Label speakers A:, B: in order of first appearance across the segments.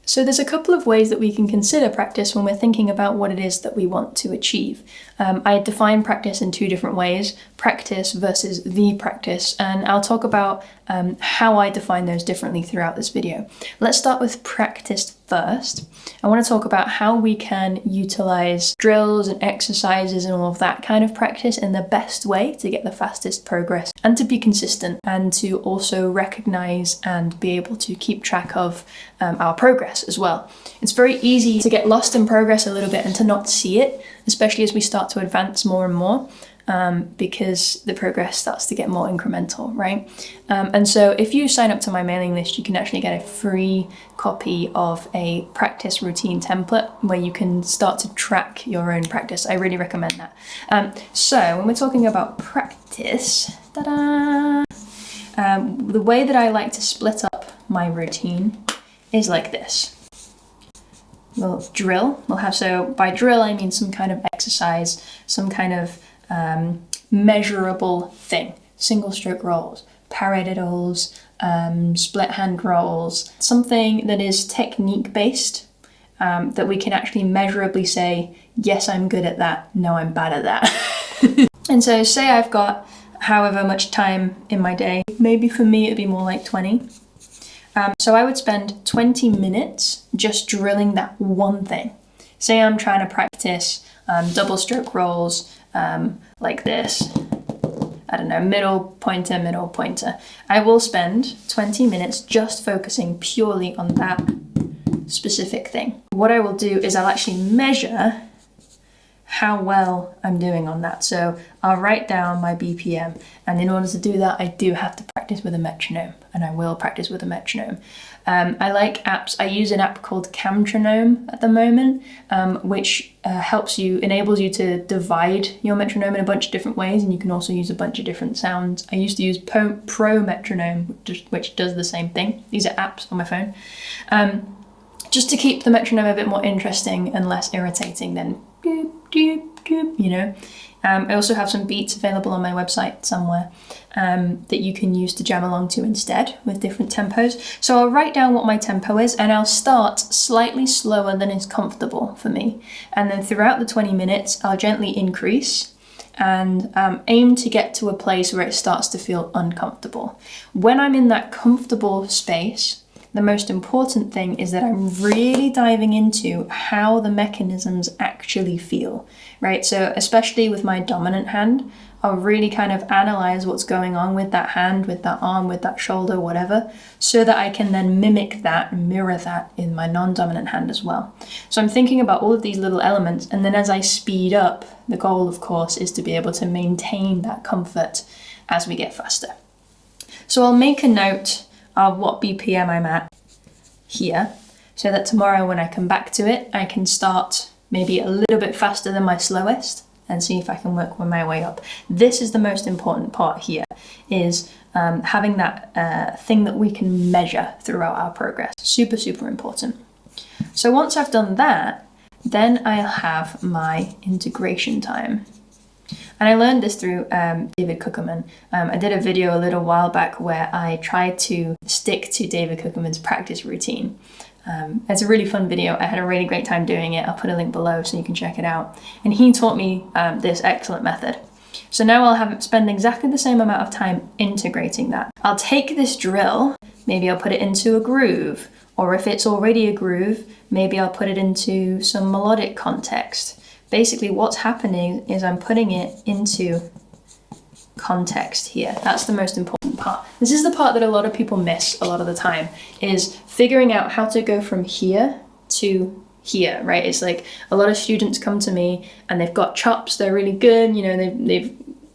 A: So there's a couple of ways that we can consider practice when we're thinking about what it is that we want to achieve. I define practice in two different ways, practice versus the practice, and I'll talk about how I define those differently throughout this video. Let's start with practice first. I want to talk about how we can utilize drills and exercises and all of that kind of practice in the best way to get the fastest progress and to be consistent and to also recognize and be able to keep track of our progress as well. It's very easy to get lost in progress a little bit and to not see it, especially as we start to advance more and more. Because the progress starts to get more incremental, right? And so if you sign up to my mailing list, you can actually get a free copy of a practice routine template where you can start to track your own practice. I really recommend that. So when we're talking about practice, the way that I like to split up my routine is like this. We'll drill. We'll have, so by drill I mean some kind of exercise, some kind of measurable thing. Single stroke rolls, paradiddles, split hand rolls, something that is technique based, that we can actually measurably say, yes, I'm good at that, no, I'm bad at that. And so say I've got however much time in my day, maybe for me it'd be more like 20. So I would spend 20 minutes just drilling that one thing. Say I'm trying to practice double stroke rolls, like this, I don't know, middle pointer. I will spend 20 minutes just focusing purely on that specific thing. What I will do is I'll actually measure how well I'm doing on that. So I'll write down my BPM, and in order to do that I do have to practice with a metronome, and I will practice with a metronome. I like apps. I use an app called Camtronome at the moment, which enables you to divide your metronome in a bunch of different ways, and you can also use a bunch of different sounds. I used to use Pro Metronome, which does the same thing. These are apps on my phone. Just to keep the metronome a bit more interesting and less irritating than doop, doop, doop, you know. I also have some beats available on my website somewhere that you can use to jam along to instead with different tempos. So I'll write down what my tempo is, and I'll start slightly slower than is comfortable for me. And then throughout the 20 minutes, I'll gently increase and aim to get to a place where it starts to feel uncomfortable. When I'm in that comfortable space, the most important thing is that I'm really diving into how the mechanisms actually feel, right? So especially with my dominant hand, I'll really kind of analyze what's going on with that hand, with that arm, with that shoulder, whatever, so that I can then mimic that and mirror that in my non-dominant hand as well. So I'm thinking about all of these little elements, and then as I speed up, the goal of course is to be able to maintain that comfort as we get faster. So I'll make a note of what BPM I'm at here, so that tomorrow when I come back to it, I can start maybe a little bit faster than my slowest and see if I can work my way up. This is the most important part here, is having that thing that we can measure throughout our progress. Super, super important. So once I've done that, then I'll have my integration time. And I learned this through David Kuckerman. I did a video a little while back where I tried to stick to David Kuckerman's practice routine. It's a really fun video. I had a really great time doing it. I'll put a link below so you can check it out. And he taught me this excellent method. So now I'll spend exactly the same amount of time integrating that. I'll take this drill, maybe I'll put it into a groove, or if it's already a groove, maybe I'll put it into some melodic context. Basically what's happening is I'm putting it into context here. That's the most important part. This is the part that a lot of people miss a lot of the time, is figuring out how to go from here to here, right? It's like a lot of students come to me and they've got chops, they're really good, you know,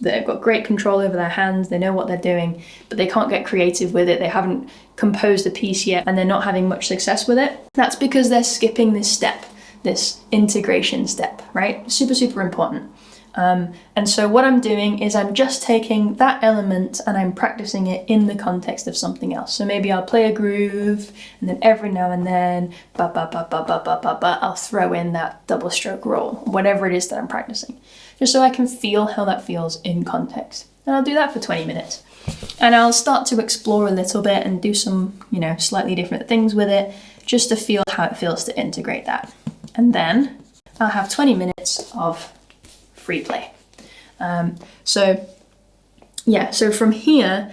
A: they've got great control over their hands, they know what they're doing, but they can't get creative with it. They haven't composed a piece yet and they're not having much success with it. That's because they're skipping this step, this integration step, right? Super, super important. And so what I'm doing is I'm just taking that element and I'm practicing it in the context of something else. So maybe I'll play a groove and then every now and then, I'll throw in that double stroke roll, whatever it is that I'm practicing, just so I can feel how that feels in context. And I'll do that for 20 minutes. And I'll start to explore a little bit and do some, you know, slightly different things with it, just to feel how it feels to integrate that. And then I'll have 20 minutes of free play. So from here,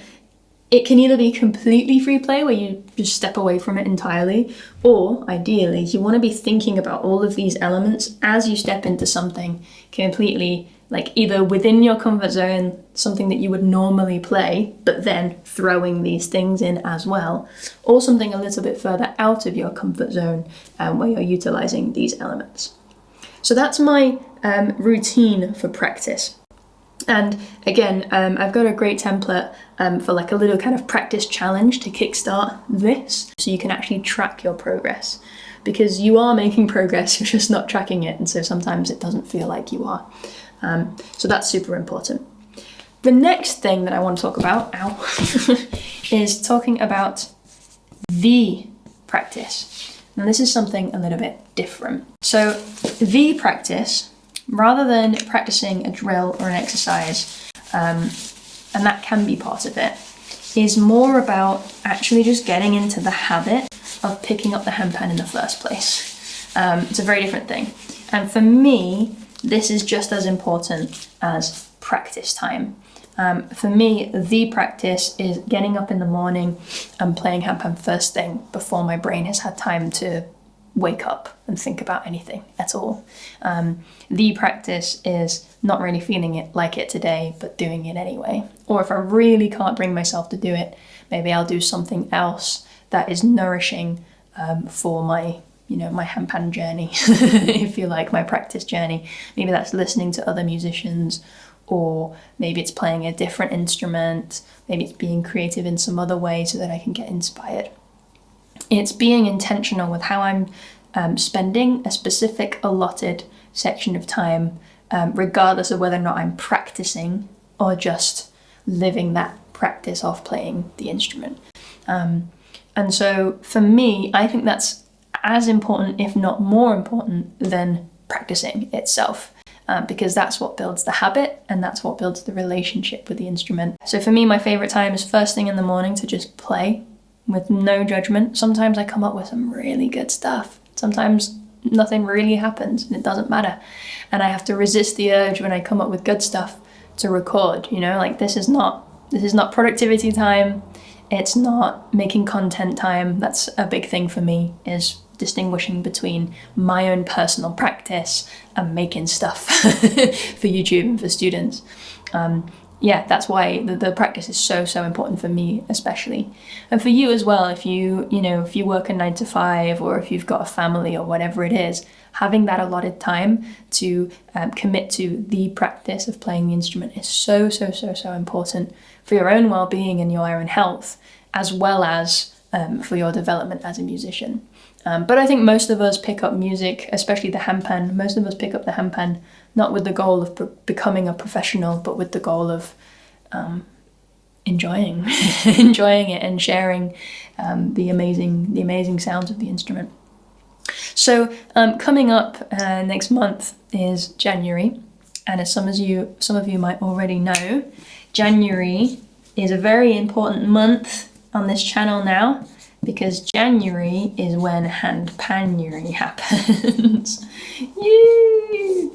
A: it can either be completely free play where you just step away from it entirely, or ideally you want to be thinking about all of these elements as you step into something completely, like either within your comfort zone, something that you would normally play, but then throwing these things in as well, or something a little bit further out of your comfort zone where you're utilizing these elements. So that's my routine for practice. And again, I've got a great template for like a little kind of practice challenge to kickstart this, so you can actually track your progress, because you are making progress, you're just not tracking it, and so sometimes it doesn't feel like you are. So that's super important. The next thing that I want to talk about, is talking about the practice. Now this is something a little bit different. So the practice, rather than practicing a drill or an exercise, and that can be part of it, is more about actually just getting into the habit of picking up the handpan in the first place. It's a very different thing. And for me, this is just as important as practice time. For me, the practice is getting up in the morning and playing handpan first thing before my brain has had time to wake up and think about anything at all. The practice is not really feeling it like it today, but doing it anyway. Or if I really can't bring myself to do it, maybe I'll do something else that is nourishing for my handpan journey, if you like, my practice journey. Maybe that's listening to other musicians, or maybe it's playing a different instrument, maybe it's being creative in some other way so that I can get inspired. It's being intentional with how I'm spending a specific allotted section of time, regardless of whether or not I'm practicing or just living that practice of playing the instrument. And so for me, I think that's as important, if not more important, than practicing itself. Because that's what builds the habit and that's what builds the relationship with the instrument. So for me, my favorite time is first thing in the morning to just play with no judgment. Sometimes I come up with some really good stuff. Sometimes nothing really happens and it doesn't matter. And I have to resist the urge when I come up with good stuff to record, like this is not productivity time. It's not making content time. That's a big thing for me, is distinguishing between my own personal practice and making stuff for YouTube and for students. That's why the practice is so important for me, especially, and for you as well. If you work a 9 to 5, or if you've got a family or whatever it is, having that allotted time to commit to the practice of playing the instrument is so important for your own well-being and your own health, as well as for your development as a musician. But I think most of us pick up music, especially the handpan, most of us pick up the handpan not with the goal of becoming a professional, but with the goal of enjoying it and sharing the amazing sounds of the instrument. So coming up next month is January, and as some of you might already know, January is a very important month on this channel now, because January is when Handpanuary happens. Yay!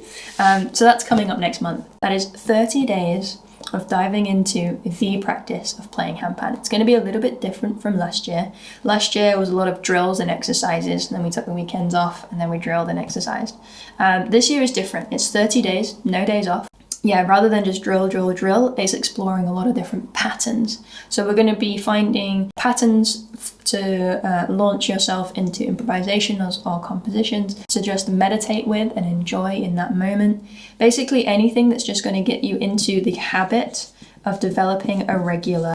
A: So that's coming up next month. That is 30 days of diving into the practice of playing handpan. It's going to be a little bit different from last year. Last year was a lot of drills and exercises, and then we took the weekends off, and then we drilled and exercised. This year is different. It's 30 days, no days off. Rather than just drill, it's exploring a lot of different patterns. So we're going to be finding patterns to launch yourself into improvisations or compositions, to just meditate with and enjoy in that moment. Basically anything that's just going to get you into the habit of developing a regular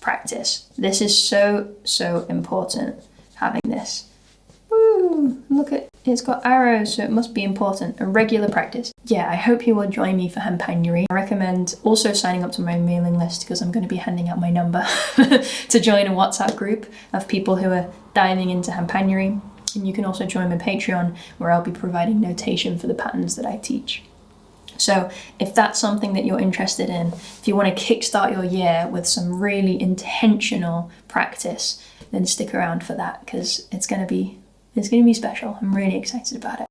A: practice. This is so important, having this. Woo, look at it's got arrows, so it must be important. A regular practice. I hope you will join me for Handpanuary. I recommend also signing up to my mailing list, because I'm going to be handing out my number to join a WhatsApp group of people who are diving into Handpanuary. And you can also join my Patreon, where I'll be providing notation for the patterns that I teach. So if that's something that you're interested in, if you want to kickstart your year with some really intentional practice, then stick around for that, because it's going to be special. I'm really excited about it.